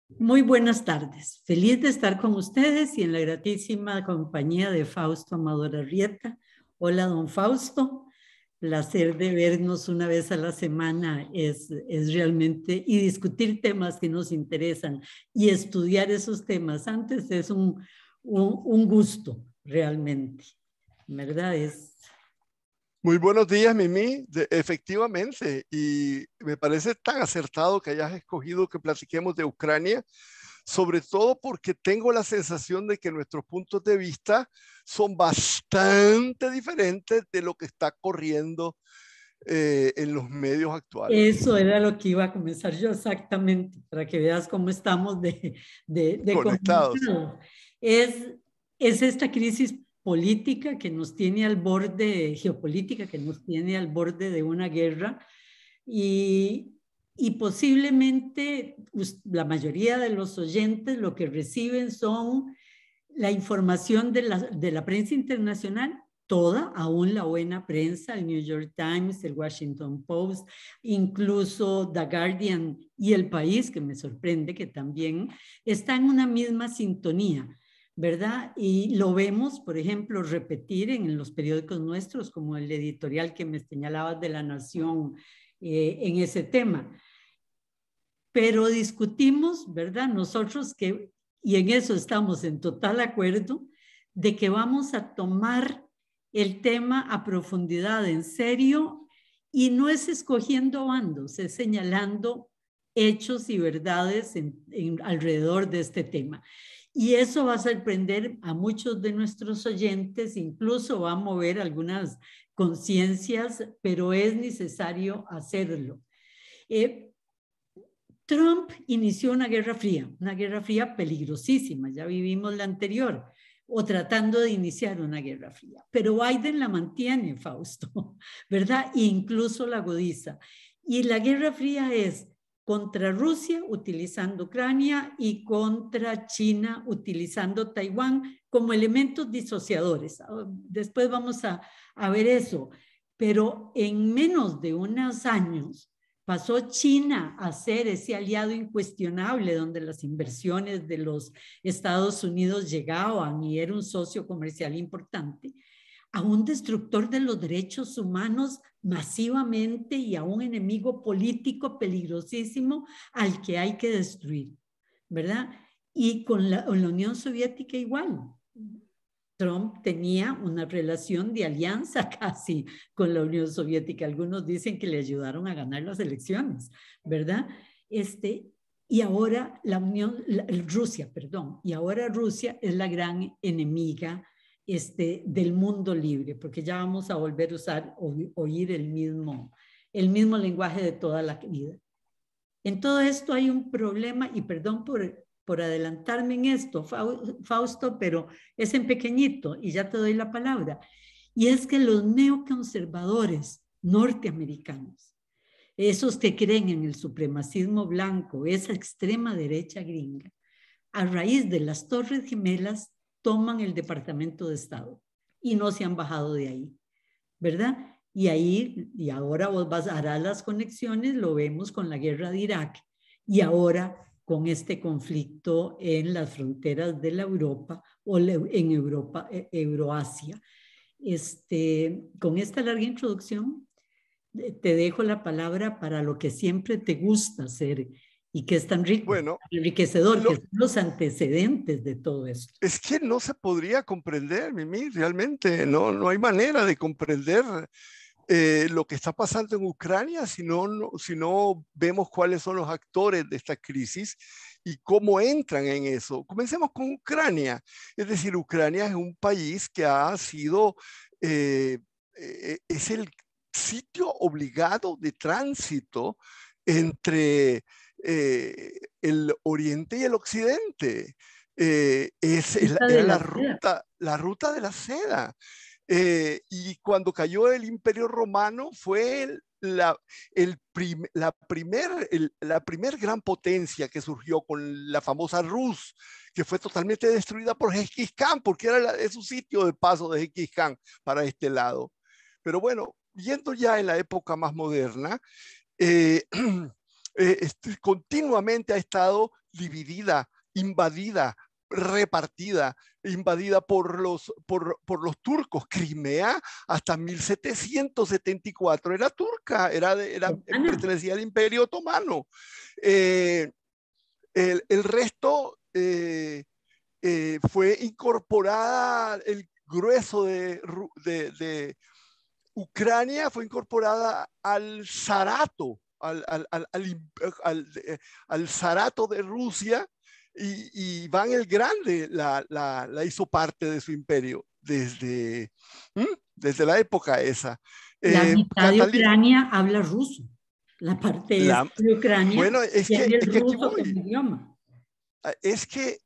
Muy buenas tardes. Feliz de estar con ustedes y en la gratísima compañía de Fausto Amador Arrieta. Hola, don Fausto. Placer de vernos una vez a la semana es realmente, y discutir temas que nos interesan y estudiar esos temas antes es un gusto realmente, ¿verdad? Muy buenos días, Mimi. Efectivamente, y me parece tan acertado que hayas escogido que platiquemos de Ucrania, sobre todo porque tengo la sensación de que nuestros puntos de vista son bastante diferentes de lo que está corriendo en los medios actuales. Eso era lo que iba a comenzar yo exactamente, para que veas cómo estamos de Conectados. comunicado. Es, es esta crisis política que nos tiene al borde, geopolítica que nos tiene al borde de una guerra y, y posiblemente la mayoría de los oyentes lo que reciben son la información de la prensa internacional, toda, aún la buena prensa, el New York Times, el Washington Post, incluso The Guardian y El País, que me sorprende que también está en una misma sintonía, ¿verdad? Y lo vemos, por ejemplo, repetir en los periódicos nuestros, como el editorial que me señalabas de La Nación en ese tema. Pero discutimos, ¿verdad? Nosotros que, y en eso estamos en total acuerdo, de que vamos a tomar el tema a profundidad, en serio, y no es escogiendo bandos, es señalando hechos y verdades alrededor de este tema. Y eso va a sorprender a muchos de nuestros oyentes, incluso va a mover algunas conciencias, pero es necesario hacerlo. Trump inició una guerra fría peligrosísima, ya vivimos la anterior, o tratando de iniciar una guerra fría. Pero Biden la mantiene, Fausto, ¿verdad? E incluso la agudiza. Y la guerra fría es contra Rusia utilizando Ucrania y contra China utilizando Taiwán como elementos disociadores. Después vamos a ver eso. Pero en menos de unos años, pasó China a ser ese aliado incuestionable donde las inversiones de los Estados Unidos llegaban y era un socio comercial importante, a un destructor de los derechos humanos masivamente y a un enemigo político peligrosísimo al que hay que destruir, ¿verdad? Y con la Unión Soviética igual. Trump tenía una relación de alianza casi con la Unión Soviética. Algunos dicen que le ayudaron a ganar las elecciones, ¿verdad? Y ahora Rusia, perdón, y ahora Rusia es la gran enemiga del mundo libre, porque ya vamos a volver a oír el mismo lenguaje de toda la vida. En todo esto hay un problema, y perdón por adelantarme en esto, Fausto, pero es en pequeñito y ya te doy la palabra. Y es que los neoconservadores norteamericanos, esos que creen en el supremacismo blanco, esa extrema derecha gringa, a raíz de las Torres Gemelas, toman el Departamento de Estado y no se han bajado de ahí, ¿verdad? Y ahí, y ahora vos harás las conexiones, lo vemos con la guerra de Irak y ahora con este conflicto en las fronteras de la Europa o en Europa, Euroasia. Con esta larga introducción, te dejo la palabra para lo que siempre te gusta hacer y que es tan rico, Bueno, enriquecedor, que lo, son los antecedentes de todo esto. es que no se podría comprender, Mimi, realmente no hay manera de comprender lo que está pasando en Ucrania si no vemos cuáles son los actores de esta crisis y cómo entran en eso. Comencemos con Ucrania. Es decir, Ucrania es un país que ha sido, es el sitio obligado de tránsito entre el oriente y el occidente. Era la ruta de la seda. Y cuando cayó el Imperio Romano fue la primer gran potencia que surgió con la famosa Rus, que fue totalmente destruida por Genghis Khan, porque es un sitio de paso de Genghis Khan para este lado. Pero bueno, yendo ya en la época más moderna, continuamente ha estado dividida, invadida, repartida, invadida por los turcos. Crimea hasta 1774 era turca, pertenecía al Imperio Otomano. El resto fue incorporada, el grueso de Ucrania fue incorporada al Zarato, al Zarato de Rusia, y Iván el Grande la hizo parte de su imperio desde la época esa. La mitad de Ucrania habla ruso. La parte de Ucrania bueno, tiene el ruso como idioma. Es que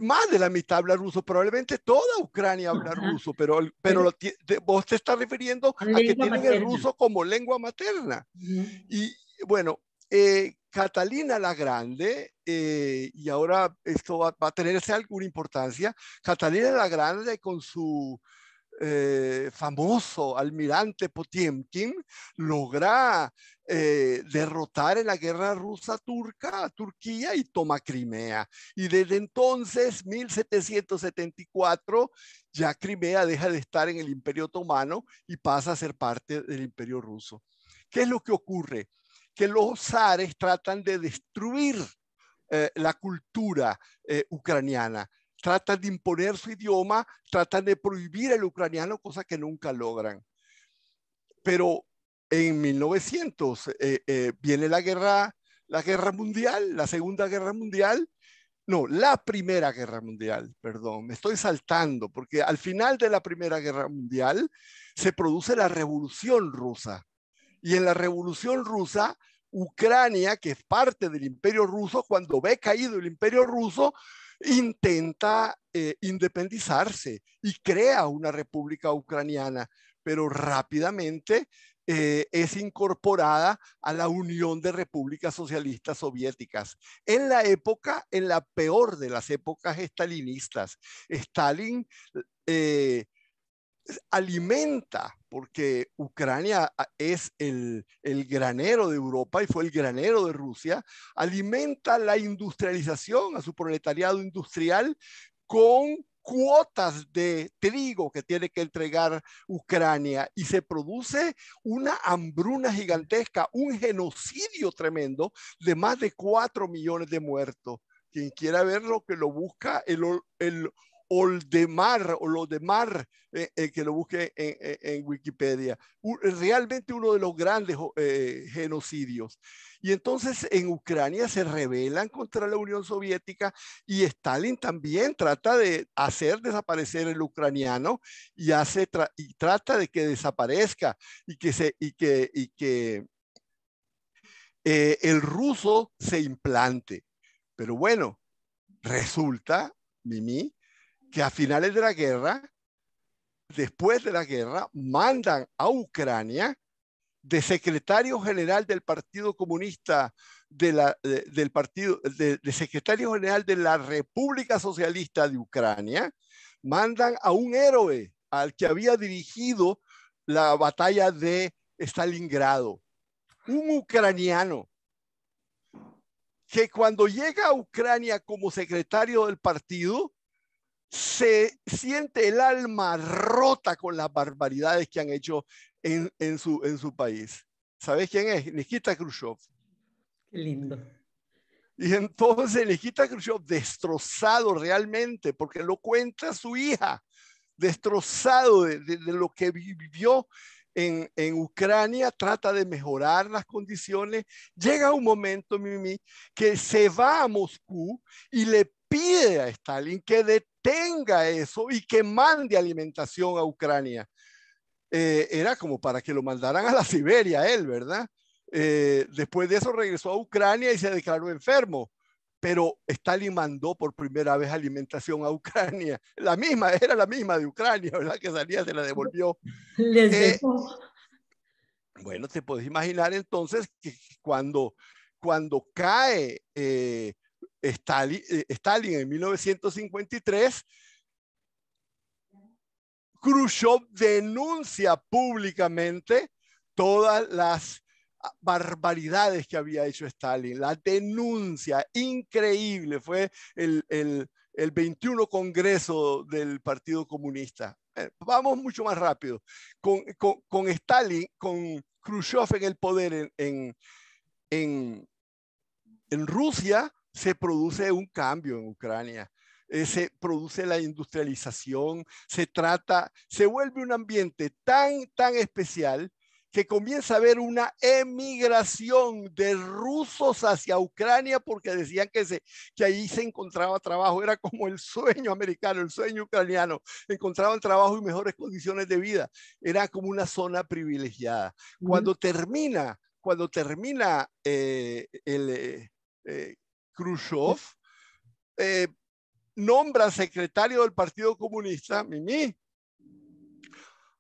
más de la mitad habla ruso, probablemente toda Ucrania habla ruso, pero vos te estás refiriendo a que tienen el ruso como lengua materna. Y bueno, Catalina la Grande, y ahora esto va a tenerse alguna importancia, Catalina la Grande con su famoso almirante Potiemkin logra derrotar en la guerra rusa-turca a Turquía y toma Crimea. Y desde entonces, 1774, ya Crimea deja de estar en el Imperio Otomano y pasa a ser parte del Imperio Ruso. ¿Qué es lo que ocurre? Que los zares tratan de destruir la cultura ucraniana. Tratan de imponer su idioma, tratan de prohibir el ucraniano, cosa que nunca logran. Pero en 1900 viene la guerra mundial, la Segunda Guerra Mundial, no, la Primera Guerra Mundial, perdón, me estoy saltando, porque al final de la Primera Guerra Mundial se produce la Revolución Rusa. Y en la Revolución Rusa, Ucrania, que es parte del Imperio Ruso, cuando ve caído el Imperio Ruso, intenta independizarse y crea una república ucraniana, pero rápidamente es incorporada a la Unión de Repúblicas Socialistas Soviéticas. En la peor de las épocas estalinistas, Stalin alimenta, porque Ucrania es el granero de Europa y fue el granero de Rusia, alimenta la industrialización a su proletariado industrial con cuotas de trigo que tiene que entregar Ucrania, y se produce una hambruna gigantesca, un genocidio tremendo de más de 4 millones de muertos. Quien quiera verlo, que lo busca el Oldemar, que lo busque en Wikipedia. Realmente uno de los grandes genocidios. Y entonces en Ucrania se rebelan contra la Unión Soviética, y Stalin también trata de hacer desaparecer el ucraniano y trata de que desaparezca y que el ruso se implante. Pero bueno, resulta, Mimi, que a finales de la guerra, después de la guerra, mandan a Ucrania de secretario general del Partido Comunista, de secretario general de la República Socialista de Ucrania, mandan a un héroe al que había dirigido la batalla de Stalingrado, un ucraniano, que cuando llega a Ucrania como secretario del partido, se siente el alma rota con las barbaridades que han hecho en su país. ¿Sabes quién es? Nikita Khrushchev. Qué lindo. Y entonces Nikita Khrushchev, destrozado realmente, porque lo cuenta su hija, destrozado de lo que vivió en Ucrania, trata de mejorar las condiciones. Llega un momento, Mimi, que se va a Moscú y le pide a Stalin que detenga eso y que mande alimentación a Ucrania. Era como para que lo mandaran a la Siberia él, ¿verdad? Después de eso regresó a Ucrania y se declaró enfermo. Pero Stalin mandó por primera vez alimentación a Ucrania. Era la misma de Ucrania, ¿verdad? Que salía, se la devolvió. Les dejó. Bueno, te puedes imaginar entonces que cuando cae Stalin en 1953, Khrushchev denuncia públicamente todas las barbaridades que había hecho Stalin. La denuncia increíble fue el 21 Congreso del Partido Comunista. Vamos mucho más rápido. Con Stalin, con Khrushchev en el poder en Rusia, se produce un cambio en Ucrania. Se produce la industrialización, se vuelve un ambiente tan especial que comienza a haber una emigración de rusos hacia Ucrania porque decían que ahí se encontraba trabajo. Era como el sueño americano, el sueño ucraniano. Encontraban trabajo y mejores condiciones de vida. Era como una zona privilegiada. Cuando termina Khrushchev, nombra secretario del Partido Comunista, Mimi,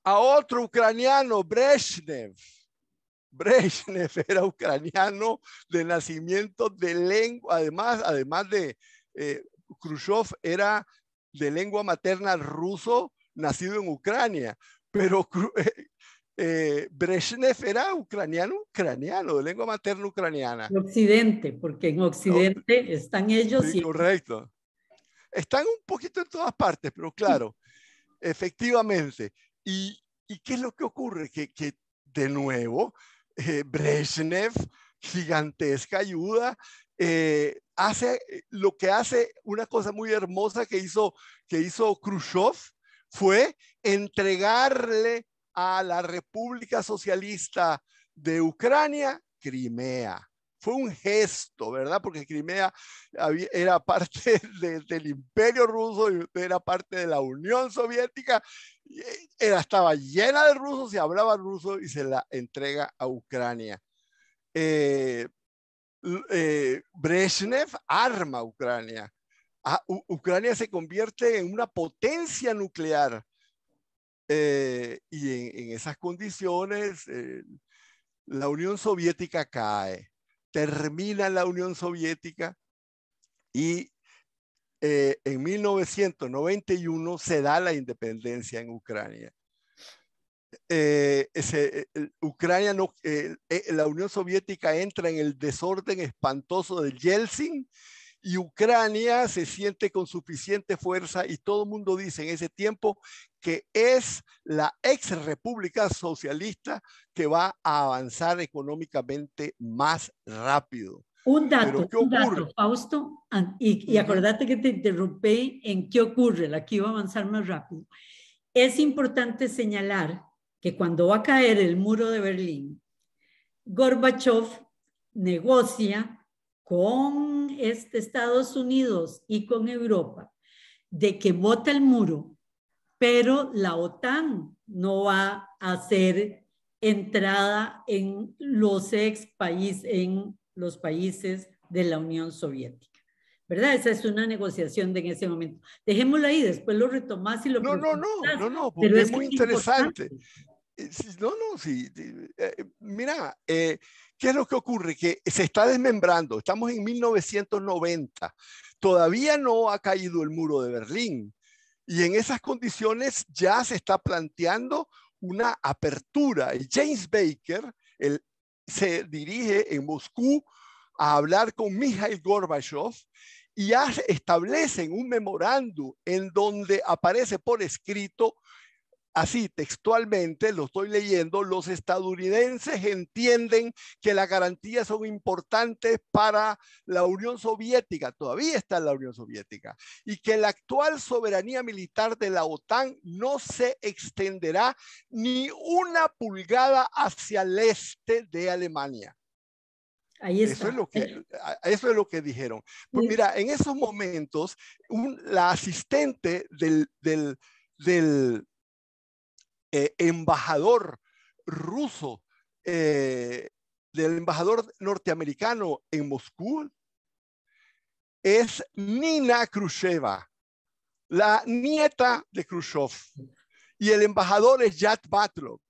a otro ucraniano, Brezhnev. Brezhnev era ucraniano de nacimiento, de lengua, además de Khrushchev era de lengua materna ruso, nacido en Ucrania, pero Brezhnev era ucraniano, de lengua materna ucraniana. Occidente, porque en Occidente están ellos. Sí, correcto. Están un poquito en todas partes, pero claro, efectivamente. ¿Y qué es lo que ocurre? Que de nuevo, Brezhnev, gigantesca ayuda, hace lo que hace una cosa muy hermosa que hizo Khrushchev, fue entregarle a la República Socialista de Ucrania Crimea. Fue un gesto, ¿verdad? Porque Crimea era parte del Imperio Ruso, era parte de la Unión Soviética, estaba llena de rusos y hablaba ruso y se la entrega a Ucrania. Brezhnev arma a Ucrania. Ucrania se convierte en una potencia nuclear. Y en esas condiciones, la Unión Soviética cae. Termina la Unión Soviética y en 1991 se da la independencia en Ucrania. Ucrania la Unión Soviética entra en el desorden espantoso de Yeltsin y Ucrania se siente con suficiente fuerza y todo el mundo dice en ese tiempo que es la ex república socialista que va a avanzar económicamente más rápido. Un dato, Fausto, y acordate que te interrumpí en qué ocurre, aquí va a avanzar más rápido. Es importante señalar que cuando va a caer el muro de Berlín, Gorbachev negocia con Estados Unidos y con Europa de que bota el muro, pero la OTAN no va a hacer entrada en los países de la Unión Soviética. ¿Verdad? Esa es una negociación de en ese momento. Dejémoslo ahí, después lo retomás y lo No, porque es muy interesante. Sí. Mira, ¿qué es lo que ocurre? Que se está desmembrando. Estamos en 1990. Todavía no ha caído el muro de Berlín. Y en esas condiciones ya se está planteando una apertura. Y James Baker se dirige en Moscú a hablar con Mikhail Gorbachev y establecen un memorándum en donde aparece por escrito, así textualmente, lo estoy leyendo: los estadounidenses entienden que las garantías son importantes para la Unión Soviética, todavía está en la Unión Soviética, y que la actual soberanía militar de la OTAN no se extenderá ni una pulgada hacia el este de Alemania. Ahí está. Eso es lo que dijeron. Pues mira, en esos momentos, la asistente del embajador ruso, del embajador norteamericano en Moscú, es Nina Khrushcheva, la nieta de Khrushchev. Y el embajador es Yad Matrok.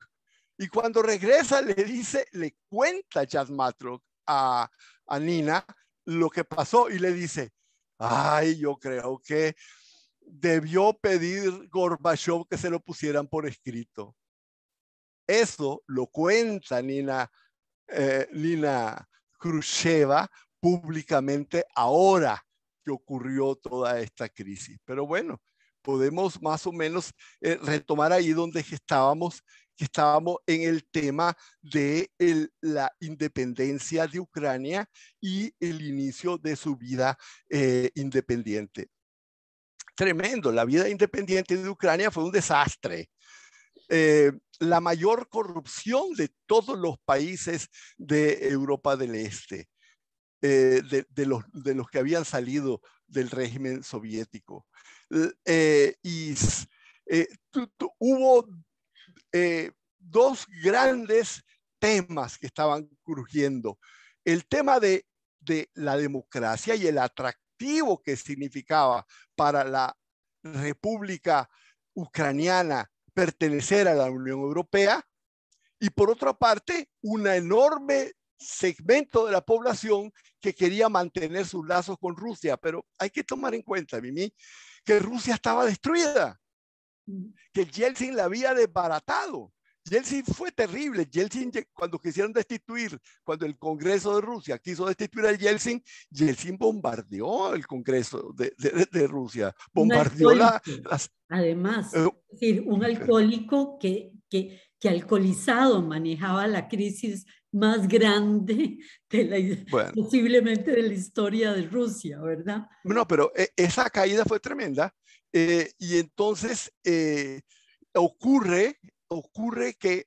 Y cuando regresa le cuenta Yad Matrok a Nina lo que pasó y le dice: ay, yo creo que debió pedir Gorbachev que se lo pusieran por escrito. Eso lo cuenta Nina Nina Khrushcheva públicamente ahora que ocurrió toda esta crisis. Pero bueno, podemos más o menos retomar ahí donde estábamos, que estábamos en el tema de la independencia de Ucrania y el inicio de su vida independiente. Tremendo, la vida independiente de Ucrania fue un desastre. La mayor corrupción de todos los países de Europa del Este, de los que habían salido del régimen soviético. Hubo dos grandes temas que estaban surgiendo. El tema de la democracia y el atractivo que significaba para la República Ucraniana pertenecer a la Unión Europea, y por otra parte, un enorme segmento de la población que quería mantener sus lazos con Rusia. Pero hay que tomar en cuenta, Mimi, que Rusia estaba destruida, que Yeltsin la había desbaratado. Yeltsin fue terrible. Yeltsin, cuando quisieron destituir, cuando el Congreso de Rusia quiso destituir a Yeltsin, Yeltsin bombardeó el Congreso de Rusia, bombardeó además, es decir, un alcohólico que alcoholizado manejaba la crisis más grande posiblemente de la historia de Rusia, ¿verdad? No, pero esa caída fue tremenda, y entonces ocurre que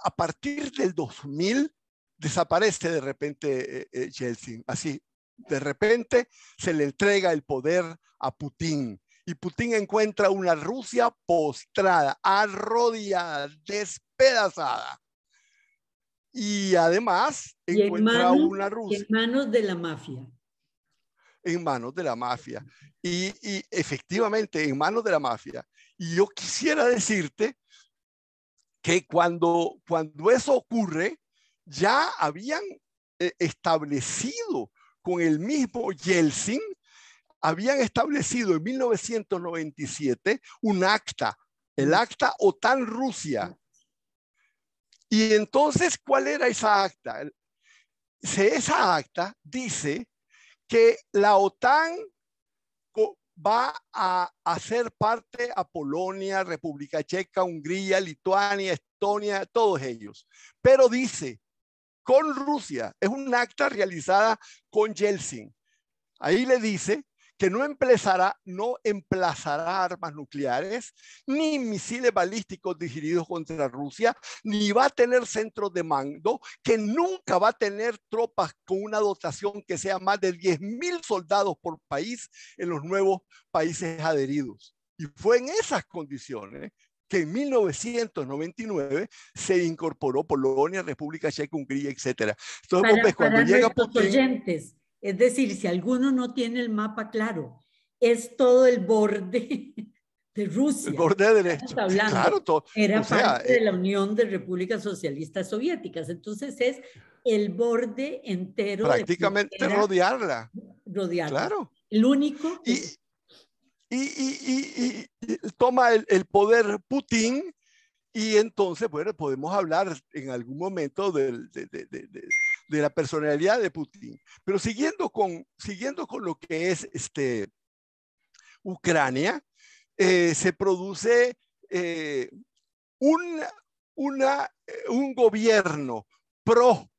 a partir del 2000 desaparece de repente Yeltsin. Así, de repente se le entrega el poder a Putin. Y Putin encuentra una Rusia postrada, arrodillada, despedazada. Y además encuentra una Rusia. En manos de la mafia. En manos de la mafia. Y efectivamente, en manos de la mafia. Y yo quisiera decirte que cuando eso ocurre, ya habían establecido con el mismo Yeltsin, habían establecido en 1997 un acta, el acta OTAN-Rusia. Y entonces, ¿cuál era esa acta? Esa acta dice que la OTAN va a hacer parte a Polonia, República Checa, Hungría, Lituania, Estonia, todos ellos. Pero dice, con Rusia, es un acta realizada con Yeltsin. Ahí le dice que no emplazará armas nucleares, ni misiles balísticos dirigidos contra Rusia, ni va a tener centros de mando, que nunca va a tener tropas con una dotación que sea más de 10.000 soldados por país en los nuevos países adheridos. Y fue en esas condiciones que en 1999 se incorporó Polonia, República Checa, Hungría, etc. Entonces, cuando llega Putin, oyentes, es decir, si alguno no tiene el mapa claro, es todo el borde de Rusia. El borde derecho. Claro, era parte de la Unión de Repúblicas Socialistas Soviéticas. Entonces es el borde entero. Prácticamente rodearla. Rodearla. Claro. El único. Y toma el poder Putin. Y entonces, bueno, podemos hablar en algún momento de la personalidad de Putin. Pero siguiendo con lo que es Ucrania, se produce un gobierno pro-ruso,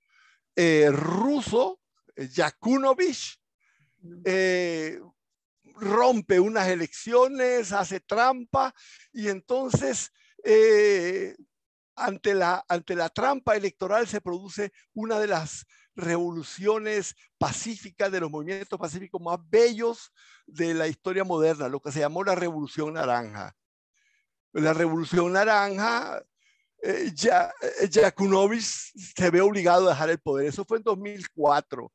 Yakunovich, rompe unas elecciones, hace trampa, y entonces ante la trampa electoral se produce una de las revoluciones pacíficas, de los movimientos pacíficos más bellos de la historia moderna, lo que se llamó la Revolución Naranja. La Revolución Naranja, Yakunovich se ve obligado a dejar el poder. Eso fue en 2004.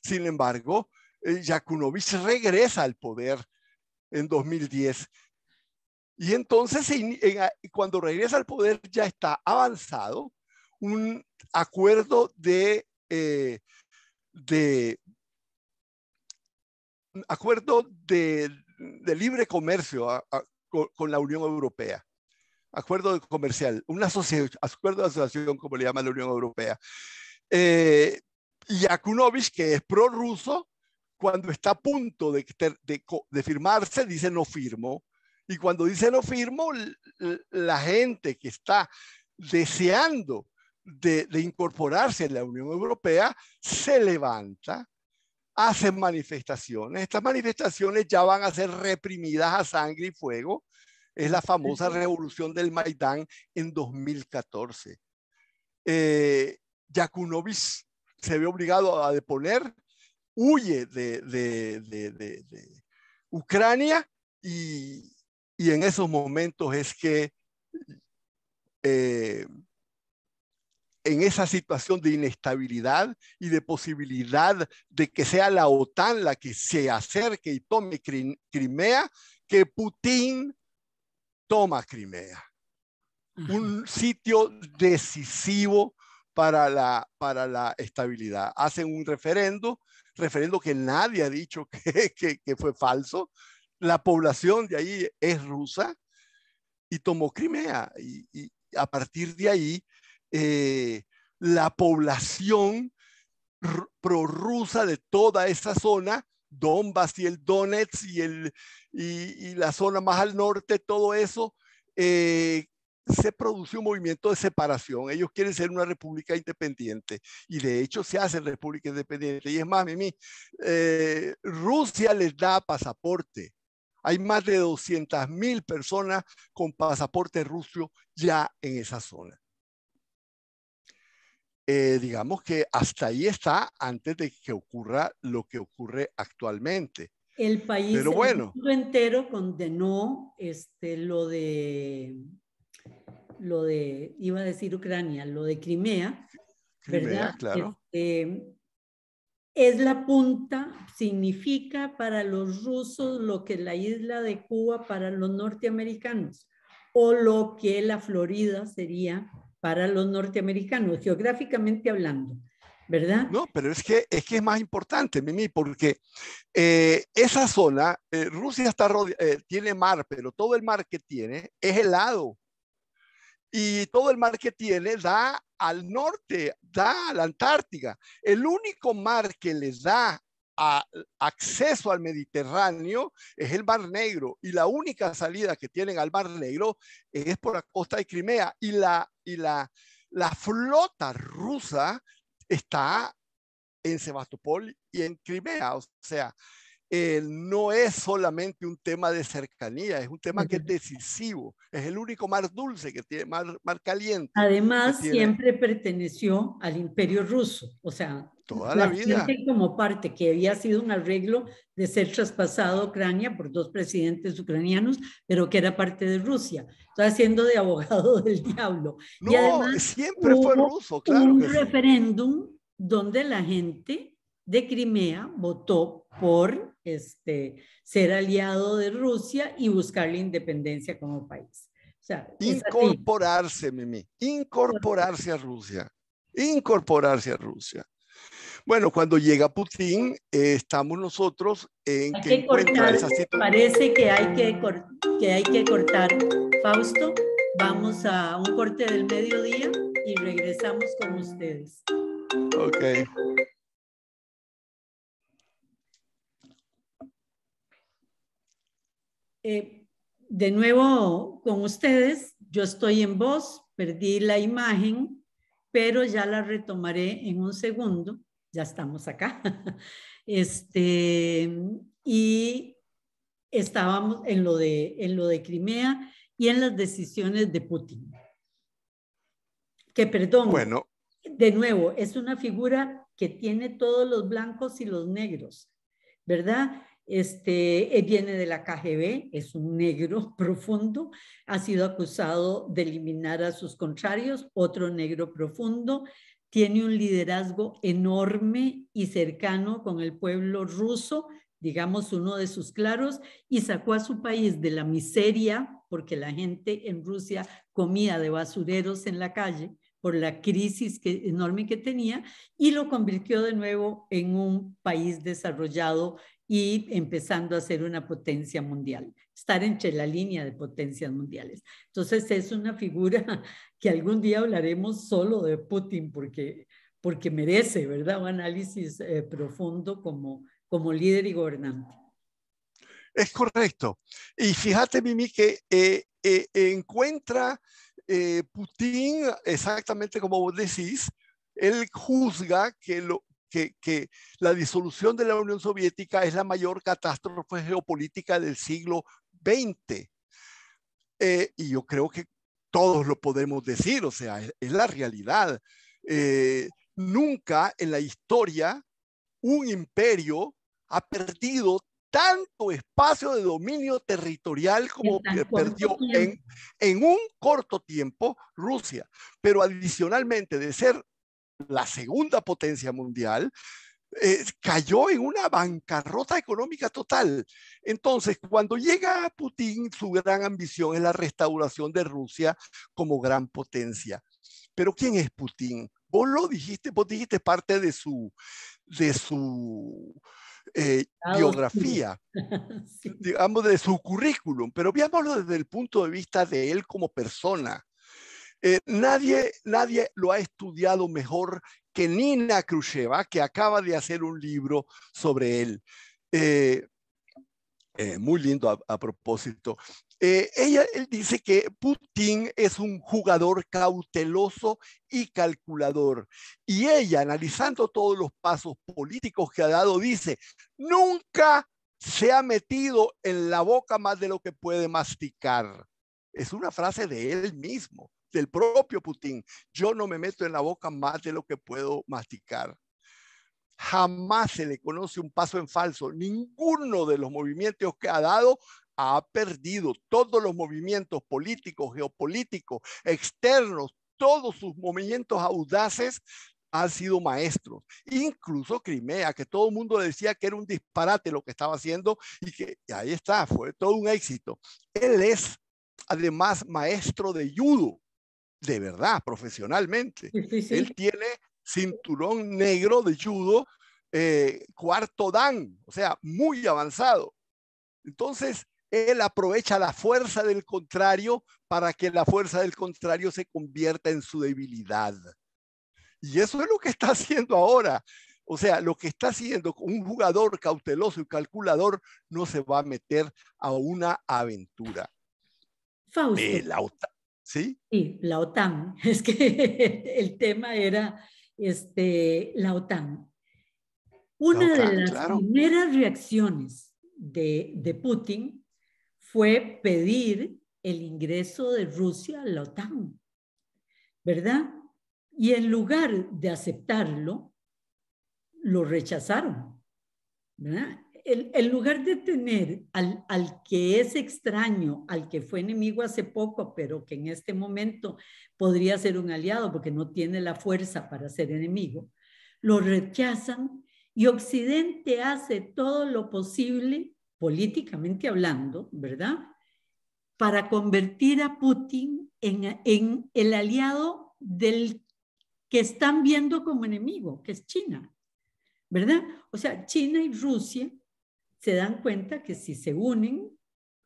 Sin embargo, Yakunovich regresa al poder en 2010. Y entonces, cuando regresa al poder, ya está avanzado un acuerdo de libre comercio con la Unión Europea. acuerdo comercial, acuerdo de asociación, como le llama la Unión Europea. Yakunovich, que es prorruso, cuando está a punto de firmarse, dice no firmo. Y cuando dice no firmo, la gente que está deseando de incorporarse a la Unión Europea se levanta, hace manifestaciones. Estas manifestaciones ya van a ser reprimidas a sangre y fuego. Es la famosa revolución del Maidán en 2014. Yakunovich se ve obligado a deponer, huye de Ucrania y en esos momentos es que en esa situación de inestabilidad y de posibilidad de que sea la OTAN la que se acerque y tome Crimea, que Putin toma Crimea. Un sitio decisivo para la estabilidad. Hacen un referendo que nadie ha dicho que fue falso. La población de ahí es rusa y tomó Crimea. Y a partir de ahí, la población prorrusa de toda esa zona, Donbass y el Donetsk y la zona más al norte, todo eso, se produce un movimiento de separación. Ellos quieren ser una república independiente y de hecho se hacen república independiente. Y es más, Mimi, Rusia les da pasaporte. Hay más de 200,000 personas con pasaporte ruso ya en esa zona. Digamos que hasta ahí está antes de que ocurra lo que ocurre actualmente. El país, pero bueno, el mundo entero condenó lo de, iba a decir Ucrania, lo de Crimea, ¿verdad? Claro. Es la punta, significa para los rusos lo que la isla de Cuba para los norteamericanos, o lo que la Florida sería para los norteamericanos, geográficamente hablando, ¿verdad? No, pero es que es más importante, Mimi, porque esa zona, Rusia tiene mar, pero todo el mar que tiene es helado. Y todo el mar que tiene da al norte, da a la Antártica. El único mar que les da acceso al Mediterráneo es el Mar Negro, y la única salida que tienen al Mar Negro es por la costa de Crimea, y la flota rusa está en Sebastopol y en Crimea. O sea, no es solamente un tema de cercanía, es un tema que es decisivo. Es el único mar dulce que tiene, mar caliente. Además, siempre perteneció al Imperio Ruso, o sea, toda la vida. Como parte que había sido un arreglo de ser traspasado a Ucrania por 2 presidentes ucranianos, pero que era parte de Rusia. Estoy haciendo de abogado del diablo. No, y además, siempre fue ruso, claro un que referéndum donde la gente de Crimea votó por ser aliado de Rusia y buscar la independencia como país. O sea, incorporarse, Mimi, incorporarse a Rusia, incorporarse a Rusia. Bueno, cuando llega Putin, estamos nosotros en que encuentra esa situación. Parece que hay que cortar. Fausto, vamos a un corte del mediodía y regresamos con ustedes. Ok. De nuevo con ustedes, yo estoy en voz, perdí la imagen, pero ya la retomaré en un segundo. Ya estamos acá. Y estábamos en lo de Crimea y en las decisiones de Putin. Que, perdón, bueno, de nuevo, es una figura que tiene todos los blancos y los negros, ¿verdad? Viene de la KGB, es un negro profundo, ha sido acusado de eliminar a sus contrarios, otro negro profundo, tiene un liderazgo enorme y cercano con el pueblo ruso, digamos uno de sus claros, y sacó a su país de la miseria, porque la gente en Rusia comía de basureros en la calle por la crisis enorme que tenía, y lo convirtió de nuevo en un país desarrollado y empezando a ser una potencia mundial, estar entre la línea de potencias mundiales. Entonces es una figura que algún día hablaremos solo de Putin porque merece, ¿verdad? Un análisis profundo como líder y gobernante. Es correcto. Y fíjate, Mimi, que encuentra Putin, exactamente como vos decís, él juzga que la disolución de la Unión Soviética es la mayor catástrofe geopolítica del siglo XX. Y yo creo que todos lo podemos decir, o sea, es la realidad. Nunca en la historia un imperio ha perdido tanto espacio de dominio territorial como perdió en un corto tiempo Rusia. Pero adicionalmente de ser la segunda potencia mundial, cayó en una bancarrota económica total. Entonces, cuando llega Putin, su gran ambición es la restauración de Rusia como gran potencia. Pero ¿quién es Putin? Vos dijiste parte de su biografía, sí, digamos, de su currículum, pero veámoslo desde el punto de vista de él como persona. Nadie lo ha estudiado mejor que Nina Khrushcheva, que acaba de hacer un libro sobre él. Muy lindo a propósito. Él dice que Putin es un jugador cauteloso y calculador. Y ella, analizando todos los pasos políticos que ha dado, dice, nunca se ha metido en la boca más de lo que puede masticar. Es una frase de él mismo, del propio Putin. Yo no me meto en la boca más de lo que puedo masticar. Jamás se le conoce un paso en falso. Ninguno de los movimientos que ha dado ha perdido. Todos los movimientos políticos, geopolíticos, externos, todos sus movimientos audaces han sido maestros. Incluso Crimea, que todo el mundo le decía que era un disparate lo que estaba haciendo y que ahí está, fue todo un éxito. Él es además maestro de judo, de verdad, profesionalmente. Sí, sí. Él tiene cinturón negro de judo, cuarto dan, o sea, muy avanzado. Entonces, él aprovecha la fuerza del contrario para que la fuerza del contrario se convierta en su debilidad. Y eso es lo que está haciendo ahora. O sea, lo que está haciendo un jugador cauteloso y calculador no se va a meter a una aventura. Fausto. La OTAN, ¿sí? Sí, la OTAN. Es que el tema era la OTAN. Una de las primeras reacciones de Putin fue pedir el ingreso de Rusia a la OTAN, ¿verdad? Y en lugar de aceptarlo, lo rechazaron, ¿verdad? En lugar de tener al que es extraño, al que fue enemigo hace poco, pero que en este momento podría ser un aliado porque no tiene la fuerza para ser enemigo, lo rechazan y Occidente hace todo lo posible, políticamente hablando, ¿verdad?, para convertir a Putin en el aliado del que están viendo como enemigo, que es China, ¿verdad? O sea, China y Rusia se dan cuenta que si se unen,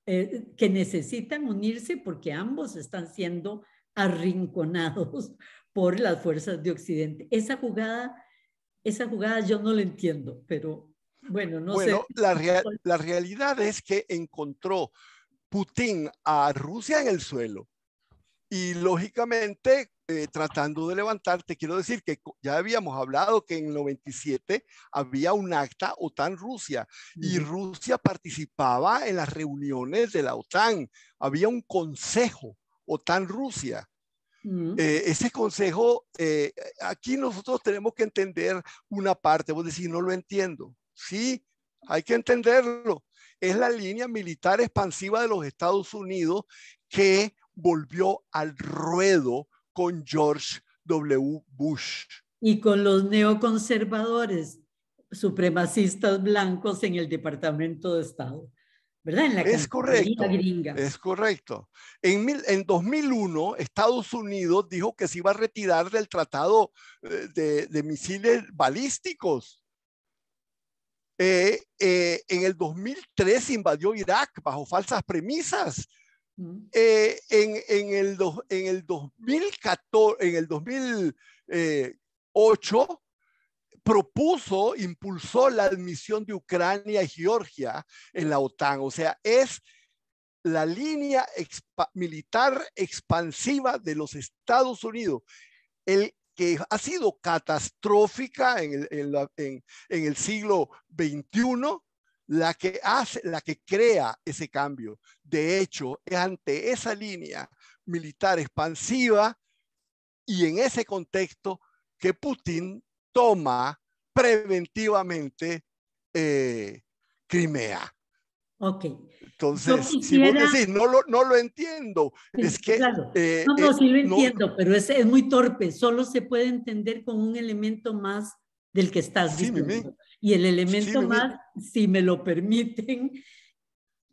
que necesitan unirse porque ambos están siendo arrinconados por las fuerzas de Occidente. Esa jugada yo no la entiendo, pero bueno, no sé. La realidad es que encontró Putin a Rusia en el suelo y lógicamente tratando de levantarte, quiero decir que ya habíamos hablado que en el 97 había un acta OTAN-Rusia y Rusia participaba en las reuniones de la OTAN, había un consejo OTAN-Rusia. Ese consejo, aquí nosotros tenemos que entender una parte, vos decís, no lo entiendo. Sí, hay que entenderlo. Es la línea militar expansiva de los Estados Unidos que volvió al ruedo con George W. Bush. Y con los neoconservadores supremacistas blancos en el Departamento de Estado. ¿Verdad? En la es correcto, gringa. Es correcto. En 2001, Estados Unidos dijo que se iba a retirar del tratado de misiles balísticos. En el 2003 invadió Irak bajo falsas premisas. En el 2014, en el 2008, impulsó la admisión de Ucrania y Georgia en la OTAN. O sea, es la línea militar expansiva de los Estados Unidos, que ha sido catastrófica en el siglo XXI, la que crea ese cambio. De hecho, es ante esa línea militar expansiva y en ese contexto que Putin toma preventivamente Crimea. Ok. Entonces, si vos decís, no lo entiendo, sí, es que... claro. Sí lo entiendo, pero es muy torpe. Solo se puede entender con un elemento más del que estás diciendo. Y el elemento más, si me lo permiten,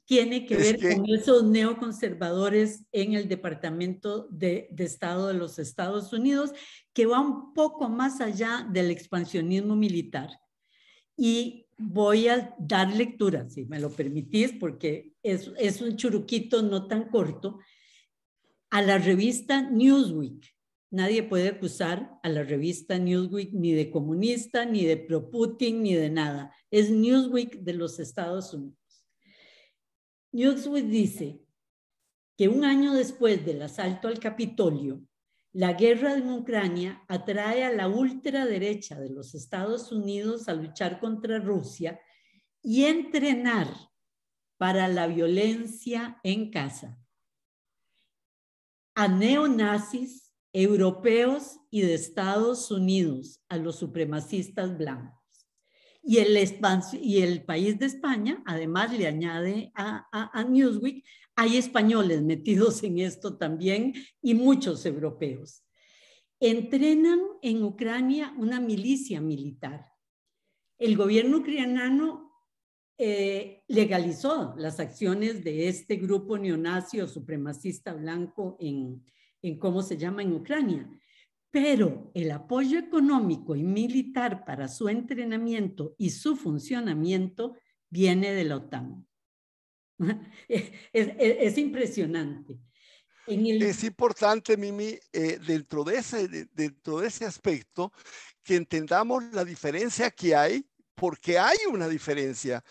tiene que ver con esos neoconservadores en el Departamento de Estado de los Estados Unidos, que va un poco más allá del expansionismo militar. Y voy a dar lectura, si me lo permitís, porque es un churuquito no tan corto, a la revista Newsweek. Nadie puede acusar a la revista Newsweek ni de comunista, ni de pro-Putin, ni de nada. Es Newsweek de los Estados Unidos. Newsweek dice que un año después del asalto al Capitolio, la guerra en Ucrania atrae a la ultraderecha de los Estados Unidos a luchar contra Rusia y entrenar para la violencia en casa a neonazis europeos y de Estados Unidos, a los supremacistas blancos. Y el país de España, además, le añade a Newsweek, hay españoles metidos en esto también y muchos europeos. Entrenan en Ucrania una milicia militar. El gobierno ucraniano legalizó las acciones de este grupo neonazi o supremacista blanco en ¿cómo se llama? En Ucrania. Pero el apoyo económico y militar para su entrenamiento y su funcionamiento viene de la OTAN. Es impresionante. Es importante, Mimi, dentro de ese aspecto, que entendamos la diferencia que hay, porque hay una diferencia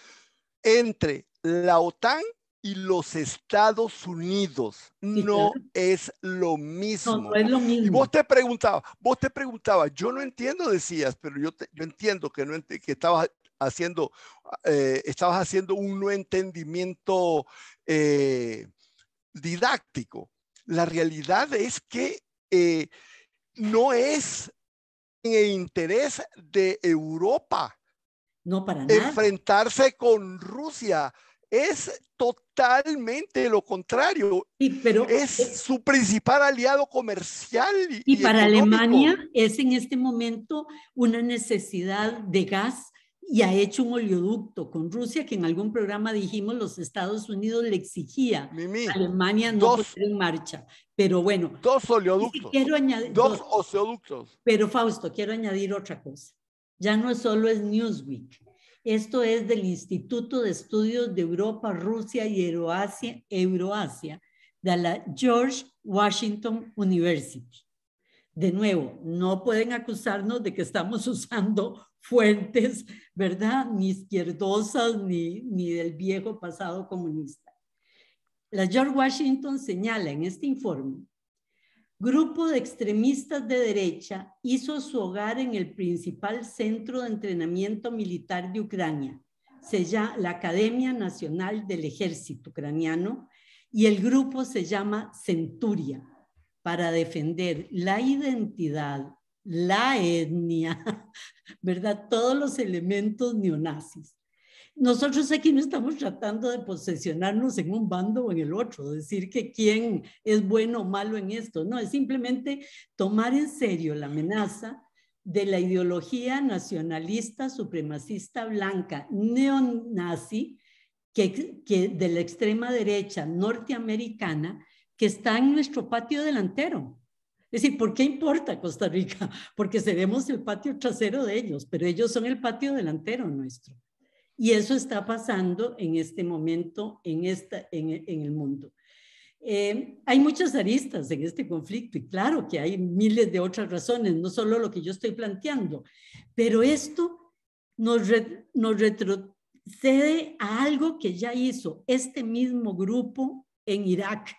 entre la OTAN y los Estados Unidos. Sí, no claro. Es lo mismo. No es lo mismo. Y vos te preguntabas, yo no entiendo, decías, pero yo entiendo que estabas haciendo un no entendimiento didáctico. La realidad es que no es en el interés de Europa. No, para nada. Enfrentarse con Rusia. Es totalmente lo contrario. Sí, pero es su principal aliado comercial y para económico. Alemania es en este momento una necesidad de gas y ha hecho un oleoducto con Rusia, que en algún programa dijimos los Estados Unidos le exigía a Alemania no poner en marcha. Pero bueno. Dos oleoductos. Quiero añadir, dos oleoductos. Pero Fausto, quiero añadir otra cosa. Ya no solo es Newsweek. Esto es del Instituto de Estudios de Europa, Rusia y Euroasia de la George Washington University. De nuevo, no pueden acusarnos de que estamos usando fuentes, ¿verdad? Ni izquierdosas, ni del viejo pasado comunista. La George Washington señala en este informe: grupo de extremistas de derecha hizo su hogar en el principal centro de entrenamiento militar de Ucrania, se llama la Academia Nacional del Ejército Ucraniano, y el grupo se llama Centuria, para defender la identidad, la etnia, ¿verdad? Todos los elementos neonazis. Nosotros aquí no estamos tratando de posesionarnos en un bando o en el otro, decir que quién es bueno o malo en esto. No, es simplemente tomar en serio la amenaza de la ideología nacionalista, supremacista blanca, neonazi, que de la extrema derecha norteamericana, que está en nuestro patio delantero. Es decir, ¿por qué importa Costa Rica? Porque seremos el patio trasero de ellos, pero ellos son el patio delantero nuestro. Y eso está pasando en este momento en el mundo. Hay muchas aristas en este conflicto y claro que hay miles de otras razones, no solo lo que yo estoy planteando, pero esto nos retrocede a algo que ya hizo este mismo grupo en Irak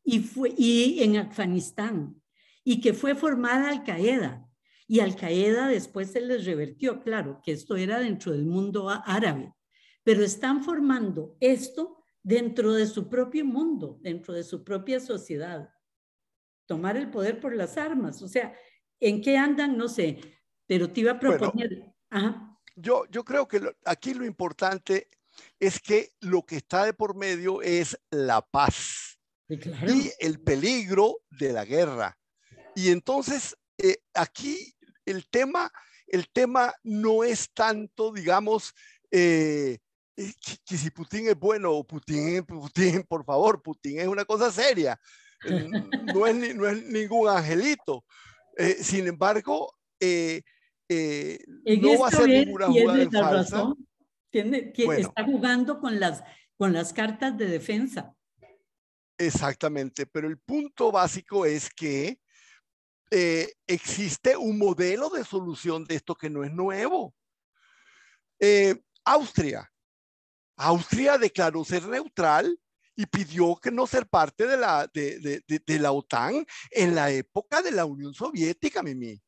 y en Afganistán, y que fue formada Al-Qaeda. Y Al-Qaeda después se les revertió, claro, que esto era dentro del mundo árabe, pero están formando esto dentro de su propio mundo, dentro de su propia sociedad. Tomar el poder por las armas, o sea, ¿en qué andan? No sé, pero te iba a proponer. Bueno, yo creo que aquí lo importante es que lo que está de por medio es la paz Sí, claro. y el peligro de la guerra. Y entonces aquí el tema no es tanto, digamos, que si Putin es bueno o Putin, por favor, Putin es una cosa seria. No es ningún angelito. Sin embargo, En no va a esto ser es, ninguna tiene jugada en la falsa. razón, Bueno, está jugando con las cartas de defensa. exactamente, pero el punto básico es que existe un modelo de solución de esto que no es nuevo. Austria. Austria declaró ser neutral y pidió que no ser parte de la OTAN en la época de la Unión Soviética, Mimi.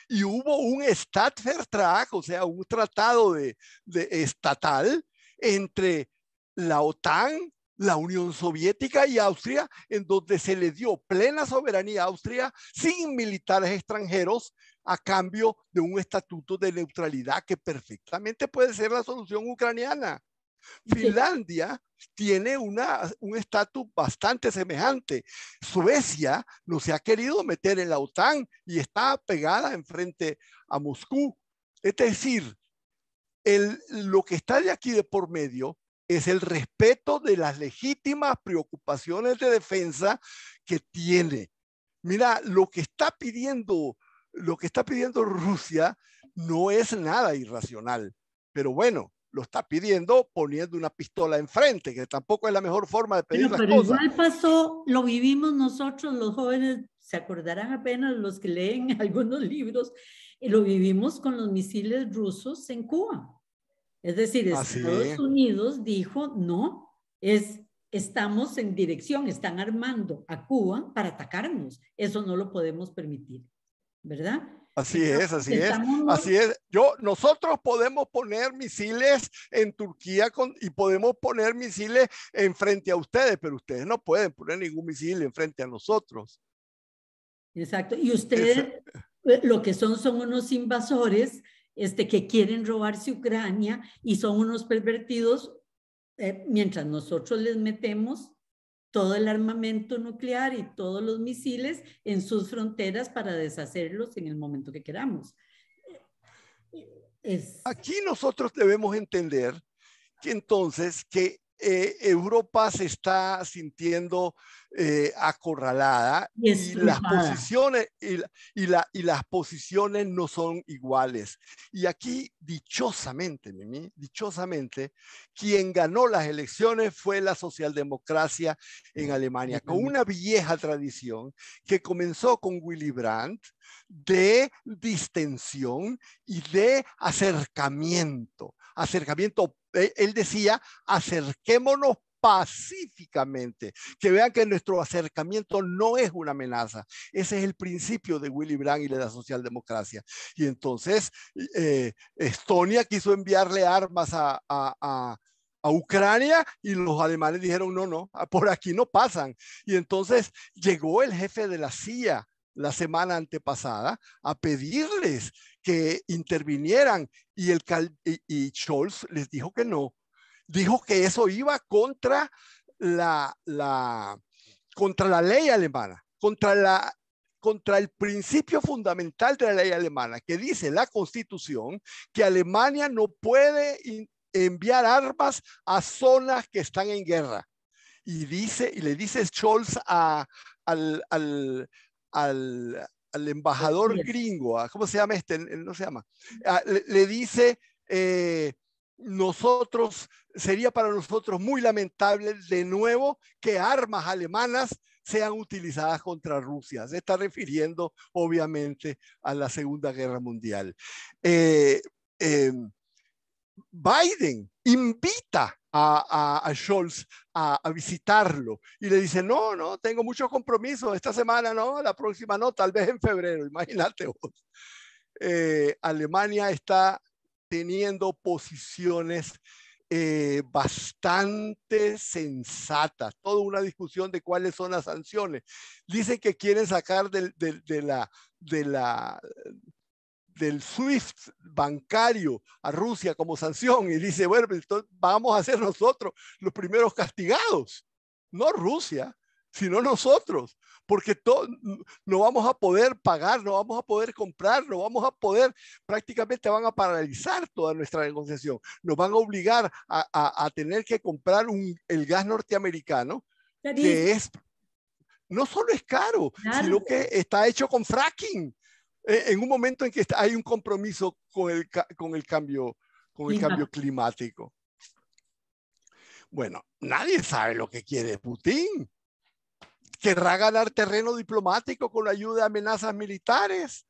Y hubo un Staatsvertrag, o sea, un tratado estatal entre la OTAN, la Unión Soviética y Austria, en donde se le dio plena soberanía a Austria sin militares extranjeros a cambio de un estatuto de neutralidad que perfectamente puede ser la solución ucraniana. Sí. Finlandia tiene un estatus bastante semejante. Suecia no se ha querido meter en la OTAN y está pegada enfrente a Moscú. Es decir, lo que está de aquí de por medio es el respeto de las legítimas preocupaciones de defensa que tiene. Mira, lo que está pidiendo Rusia no es nada irracional, pero bueno, lo está pidiendo poniendo una pistola enfrente, que tampoco es la mejor forma de pedir Bueno, las pero cosas. igual pasó, lo vivimos nosotros los jóvenes, se acordarán apenas los que leen algunos libros, lo vivimos con los misiles rusos en Cuba. Es decir, Estados Así, Unidos dijo, no, estamos en dirección, están armando a Cuba para atacarnos. Eso no lo podemos permitir, ¿verdad? así es, Estamos, así es, estamos así es. Nosotros podemos poner misiles en Turquía y podemos poner misiles enfrente a ustedes, pero ustedes no pueden poner ningún misil enfrente a nosotros. exacto. Y Es, ustedes lo que son unos invasores que quieren robarse Ucrania y son unos pervertidos mientras nosotros les metemos todo el armamento nuclear y todos los misiles en sus fronteras para deshacerlos en el momento que queramos. Es, aquí nosotros debemos entender que entonces que Europa se está sintiendo acorralada es y las culpada. posiciones y las posiciones no son iguales. Y aquí, dichosamente, Mimi, dichosamente, quien ganó las elecciones fue la socialdemocracia en Alemania, con una vieja tradición que comenzó con Willy Brandt de distensión y de acercamiento. Él decía, acerquémonos pacíficamente, que vean que nuestro acercamiento no es una amenaza. Ese es el principio de Willy Brandt y de la socialdemocracia. Y entonces Estonia quiso enviarle armas a Ucrania y los alemanes dijeron, no, no, por aquí no pasan. Y entonces llegó el jefe de la CIA la semana antepasada a pedirles que intervinieran y Scholz les dijo que no. Dijo que eso iba contra la ley alemana, contra el principio fundamental de la ley alemana, que dice la Constitución que Alemania no puede enviar armas a zonas que están en guerra. Y le dice Scholz al embajador gringo, ¿cómo se llama este? No se llama. Le dice, sería para nosotros muy lamentable de nuevo que armas alemanas sean utilizadas contra Rusia. Se está refiriendo obviamente a la Segunda Guerra Mundial. Biden invita a Scholz a visitarlo y le dice, no, tengo muchos compromisos, esta semana no, la próxima no, tal vez en febrero, imagínate vos. Alemania está teniendo posiciones bastante sensatas, toda una discusión de cuáles son las sanciones. Dicen que quieren sacar del SWIFT bancario a Rusia como sanción y dice, bueno, entonces vamos a ser nosotros los primeros castigados, no Rusia, sino nosotros, porque no vamos a poder pagar, no vamos a poder comprar, no vamos a poder, prácticamente van a paralizar toda nuestra negociación, nos van a obligar a tener que comprar el gas norteamericano, que es, no solo es caro, sino que está hecho con fracking. En un momento en que hay un compromiso con el cambio climático. Bueno, nadie sabe lo que quiere Putin. Querrá ganar terreno diplomático con la ayuda de amenazas militares.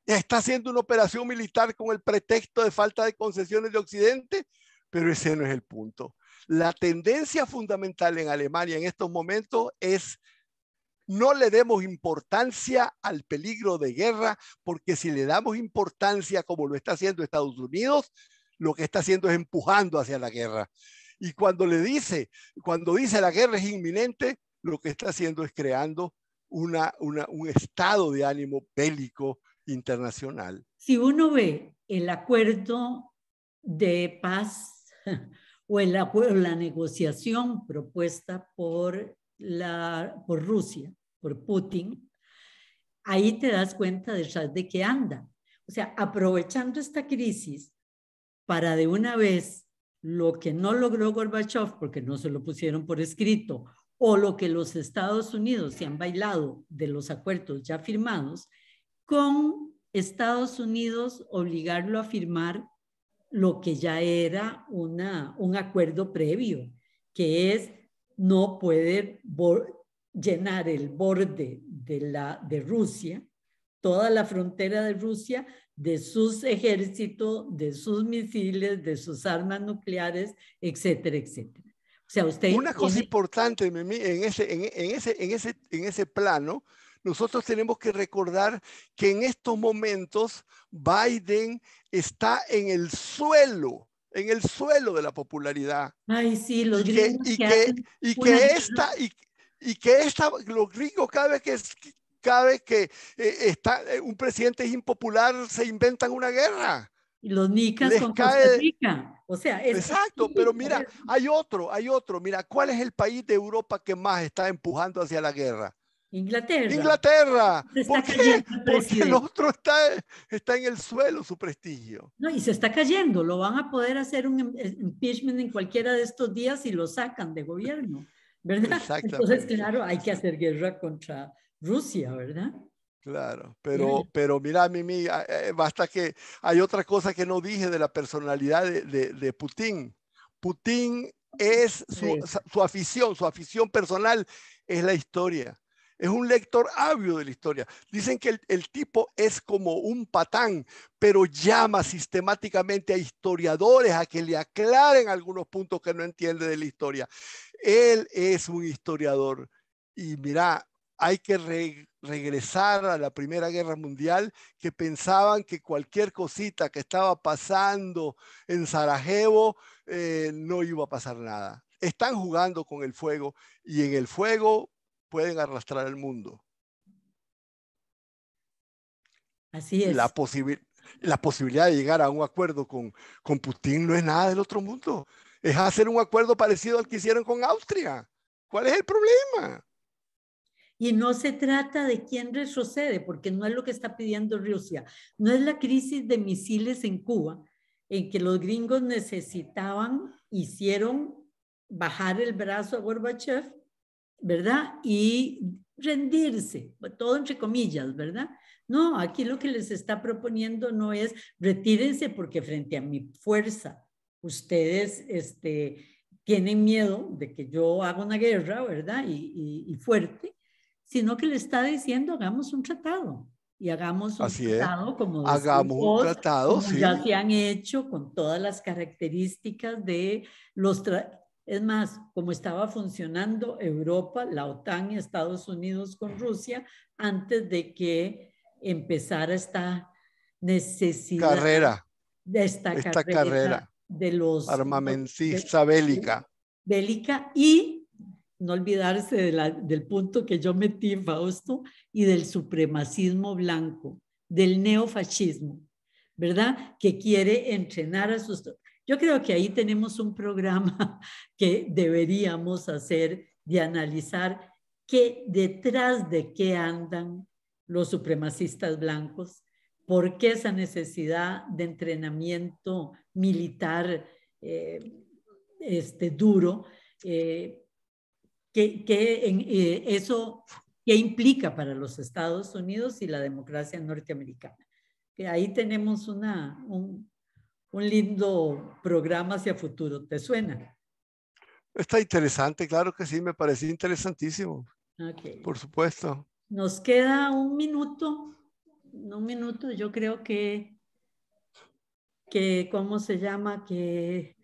Está haciendo una operación militar con el pretexto de falta de concesiones de Occidente, pero ese no es el punto. La tendencia fundamental en Alemania en estos momentos es: no le demos importancia al peligro de guerra, porque si le damos importancia como lo está haciendo Estados Unidos, lo que está haciendo es empujando hacia la guerra. Y cuando dice la guerra es inminente, lo que está haciendo es creando un estado de ánimo bélico internacional. Si uno ve el acuerdo de paz o la negociación propuesta por Rusia, por Putin, ahí te das cuenta detrás de qué anda. O sea, aprovechando esta crisis para de una vez lo que no logró Gorbachev, porque no se lo pusieron por escrito, o lo que los Estados Unidos se han bailado de los acuerdos ya firmados, con Estados Unidos obligarlo a firmar lo que ya era un acuerdo previo, que es no poder llenar el borde de Rusia, toda la frontera de Rusia, de sus ejércitos, de sus misiles, de sus armas nucleares, etcétera, etcétera. O sea, usted una cosa importante, Mimi, en ese plano, nosotros tenemos que recordar que en estos momentos Biden está en el suelo de la popularidad. Ay, sí, los gringos los gringos cada vez que está un presidente es impopular, se inventan una guerra. Y los nicas con Costa Rica. O sea, exacto, pero mira, hay otro. Mira, ¿cuál es el país de Europa que más está empujando hacia la guerra? Inglaterra. ¿Por qué? Porque el otro está en el suelo, su prestigio. No, y se está cayendo. Lo van a poder hacer un impeachment en cualquiera de estos días y lo sacan de gobierno, ¿verdad? Entonces, claro, hay que hacer guerra contra Rusia, ¿verdad? Claro, pero mira, Mimi, basta que hay otra cosa que no dije de la personalidad de Putin. Putin es su afición personal es la historia. Es un lector ávido de la historia. Dicen que el tipo es como un patán, pero llama sistemáticamente a historiadores a que le aclaren algunos puntos que no entiende de la historia. Él es un historiador. Y mira, hay que regresar a la Primera Guerra Mundial, que pensaban que cualquier cosita que estaba pasando en Sarajevo no iba a pasar nada. Están jugando con el fuego y en el fuego pueden arrastrar al mundo. Así es. La posibilidad de llegar a un acuerdo con Putin no es nada del otro mundo. Es hacer un acuerdo parecido al que hicieron con Austria. ¿Cuál es el problema? Y no se trata de quién retrocede, porque no es lo que está pidiendo Rusia. No es la crisis de misiles en Cuba, en que los gringos hicieron bajar el brazo a Gorbachev, ¿verdad? Y rendirse, todo entre comillas, ¿verdad? No, aquí lo que les está proponiendo no es retírense porque frente a mi fuerza ustedes tienen miedo de que yo haga una guerra, ¿verdad? Y fuerte, sino que le está diciendo, hagamos un tratado. Y hagamos un Así es. tratado, como decís Hagamos un vos, tratado, como ya sí. se han hecho con todas las características de los es más, como estaba funcionando Europa, la OTAN y Estados Unidos con Rusia, antes de que empezara esta necesidad, Carrera, de esta esta carrera carrera de los armamentista bélica. bélica y no olvidarse del punto que yo metí, Fausto, y del supremacismo blanco, del neofascismo, ¿verdad? Que quiere entrenar a sus... Yo creo que ahí tenemos un programa que deberíamos hacer de analizar detrás de qué andan los supremacistas blancos, por qué esa necesidad de entrenamiento militar duro, eso qué implica para los Estados Unidos y la democracia norteamericana. Que ahí tenemos un lindo programa hacia futuro. ¿Te suena? Está interesante, claro que sí, me pareció interesantísimo. Okay. Por supuesto. Nos queda un minuto, yo creo que ¿cómo se llama? Que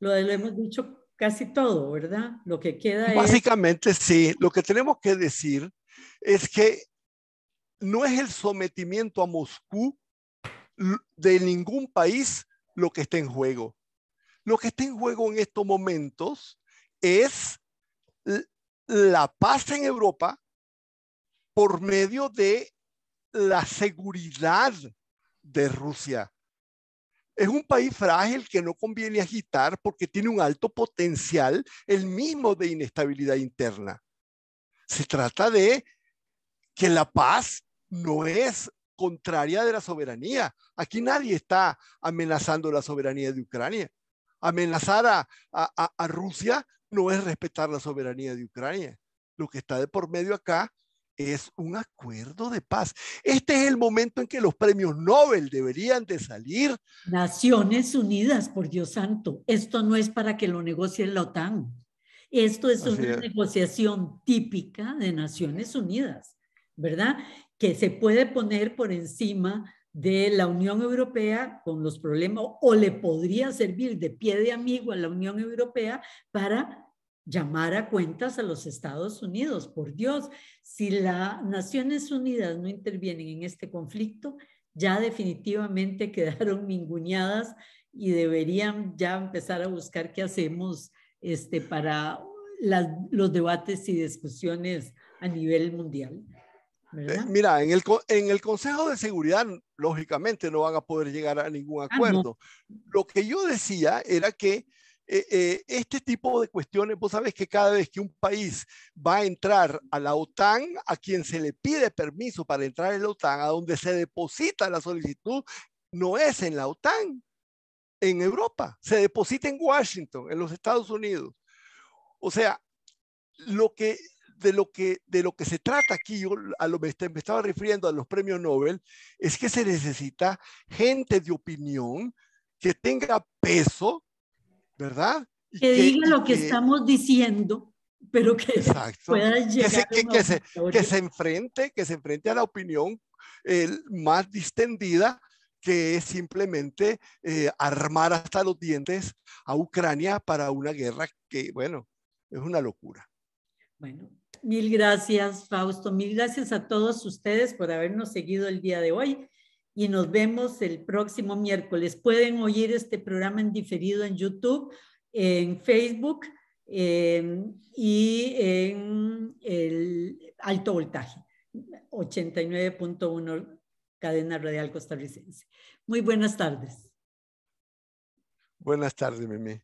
lo hemos dicho casi todo, ¿verdad? Lo que queda es... Básicamente, sí, lo que tenemos que decir es que no es el sometimiento a Moscú de ningún país lo que está en juego. Lo que está en juego en estos momentos es la paz en Europa por medio de la seguridad de Rusia. Es un país frágil que no conviene agitar porque tiene un alto potencial, el mismo de inestabilidad interna. Se trata de que la paz no es contraria de la soberanía. Aquí nadie está amenazando la soberanía de Ucrania. Amenazar a Rusia no es respetar la soberanía de Ucrania. Lo que está de por medio acá es un acuerdo de paz. Este es el momento en que los premios Nobel deberían de salir. Naciones Unidas, por Dios santo, esto no es para que lo negocie la OTAN. Esto es una negociación típica de Naciones Unidas, ¿verdad? Que se puede poner por encima de la Unión Europea con los problemas, o le podría servir de pie de amigo a la Unión Europea para llamar a cuentas a los Estados Unidos. Por Dios, si las Naciones Unidas no intervienen en este conflicto, ya definitivamente quedaron ninguneadas y deberían ya empezar a buscar qué hacemos para los debates y discusiones a nivel mundial. Mira, en el Consejo de Seguridad, lógicamente, no van a poder llegar a ningún acuerdo. No. Lo que yo decía era que este tipo de cuestiones, vos sabés que cada vez que un país va a entrar a la OTAN, a quien se le pide permiso para entrar en la OTAN, a donde se deposita la solicitud, no es en la OTAN, en Europa, se deposita en Washington, en los Estados Unidos. O sea, de lo que se trata aquí, yo me estaba refiriendo a los premios Nobel, es que se necesita gente de opinión que tenga peso, ¿verdad? Que diga lo que estamos diciendo, pero que exacto, pueda llegar que se enfrente a la opinión más distendida, que es simplemente armar hasta los dientes a Ucrania para una guerra que, bueno, es una locura. Bueno, mil gracias, Fausto. Mil gracias a todos ustedes por habernos seguido el día de hoy y nos vemos el próximo miércoles. Pueden oír este programa en diferido en YouTube, en Facebook y en el Alto Voltaje, 89.1 cadena radial costarricense. Muy buenas tardes. Buenas tardes, Mimi.